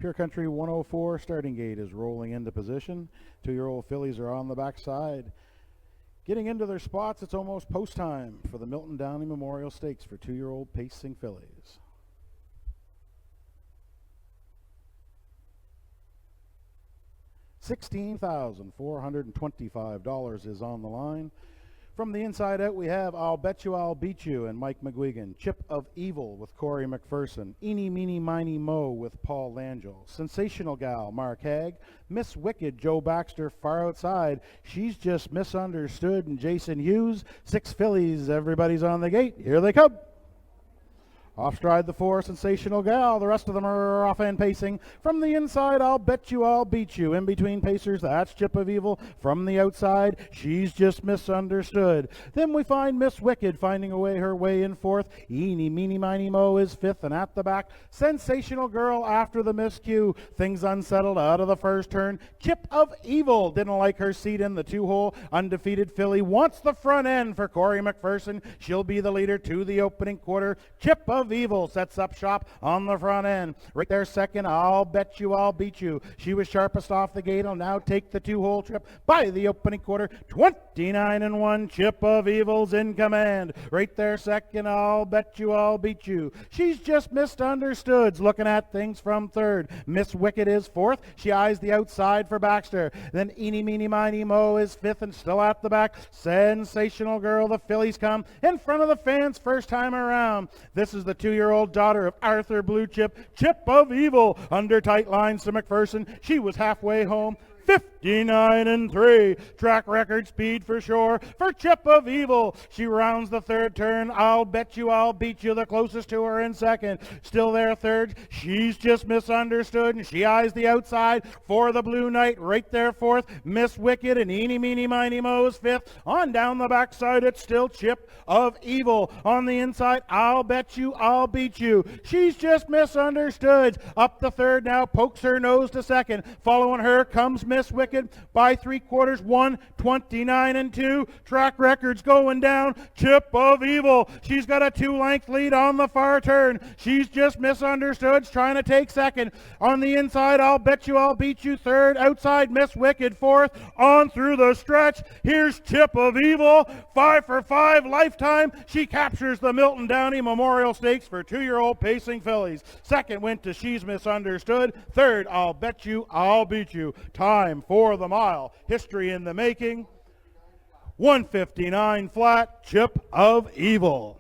Pure Country 104 starting gate is rolling into position. 2-year-old fillies are on the backside. Getting into their spots, it's almost post time for the Milton Downey Memorial Stakes for 2-year-old pacing fillies. $16,425 is on the line. From the inside out, we have I'll Bet You I'll Beat You and Mike McGuigan, Chip of Evil with Corey McPherson, Eeny Meeny Miny Mo with Paul Langell, Sensational Gal, Mark Haig, Miss Wicked, Joe Baxter, far outside, She's Just Misunderstood, and Jason Hughes. 6 fillies, everybody's on the gate. Here they come. Off stride the 4, Sensational Gal. The rest of them are off and pacing. From the inside, I'll Bet You I'll Beat You. In between pacers, that's Chip of Evil. From the outside, She's Just Misunderstood. Then we find Miss Wicked finding her way in 4th. Eeny Meeny Miny Mo is 5th, and at the back, Sensational Girl after the miscue. Things unsettled out of the first turn. Chip of Evil didn't like her seat in the 2-hole. Undefeated filly wants the front end for Corey McPherson. She'll be the leader to the opening quarter. Chip of Evil sets up shop on the front end. Right there second, I'll Bet You I'll Beat You. She was sharpest off the gate. I'll now take the 2-hole trip by the opening quarter. 29-1, Chip of Evil's in command. Right there second, I'll Bet You I'll Beat You. She's Just Misunderstood's looking at things from 3rd. Miss Wicked is 4th. She eyes the outside for Baxter. Then Eeny Meeny Miny Mo is 5th and still at the back. Sensational Girl, the fillies come in front of the fans first time around. This is the 2-year-old daughter of Arthur Blue Chip, Chip of Evil, under tight lines to McPherson. She was halfway home. 59-3. Track record speed for sure for Chip of Evil. She rounds the 3rd turn. I'll Bet You I'll Beat You, the closest to her in 2nd. Still there 3rd. She's Just Misunderstood, and she eyes the outside for the Blue Knight. Right there 4th. Miss Wicked and Eeny Meeny Miny Mo is 5th. On down the backside, it's still Chip of Evil. On the inside, I'll Bet You I'll Beat You. She's Just Misunderstood. Up the 3rd now, pokes her nose to 2nd. Following her comes Miss Wicked by 3/4, 1:29-2. Track record's going down. Chip of Evil. She's got a 2-length lead on the far turn. She's Just Misunderstood, trying to take 2nd. On the inside, I'll Bet You I'll Beat You 3rd. Outside, Miss Wicked 4th. On through the stretch. Here's Chip of Evil. 5 for 5 lifetime. She captures the Milton Downey Memorial Stakes for 2-year-old pacing fillies. 2nd went to She's Misunderstood. 3rd, I'll Bet You I'll Beat You. Time for the mile. History in the making. 1:59 flat. Chip of Evil.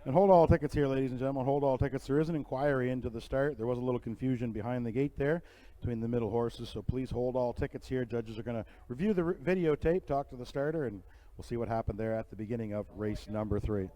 And hold all tickets here, ladies and gentlemen. Hold all tickets. There is an inquiry into the start. There was a little confusion behind the gate there between the middle horses, so please hold all tickets here. Judges are going to review the videotape, talk to the starter, and we'll see what happened there at the beginning of race number 3.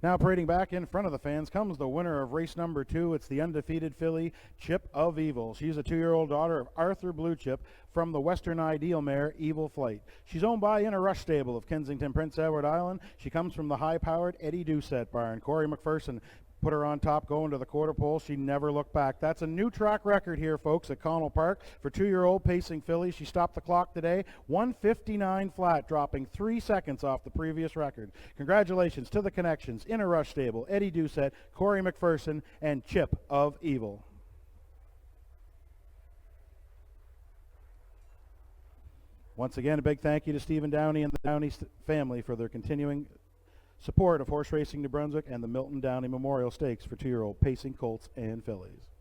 Now parading back in front of the fans comes the winner of race number 2. It's the undefeated filly, Chip of Evil. She's a 2-year-old daughter of Arthur Blue Chip from the Western Ideal mare, Evil Flight. She's owned by In a Rush stable of Kensington, Prince Edward Island. She comes from the high-powered Eddie Doucette barn. Corey McPherson put her on top going to the quarter pole. She never looked back. That's a new track record here, folks, at Connell Park for 2-year-old pacing filly. She stopped the clock today, 1:59 flat, dropping 3 seconds off the previous record. Congratulations to the connections, In a Rush stable, Eddie Doucette, Corey McPherson, and Chip of Evil. Once again, a big thank you to Stephen Downey and the Downey family for their continuing support of Horse Racing New Brunswick and the Milton Downey Memorial Stakes for 2-year-old pacing colts and fillies.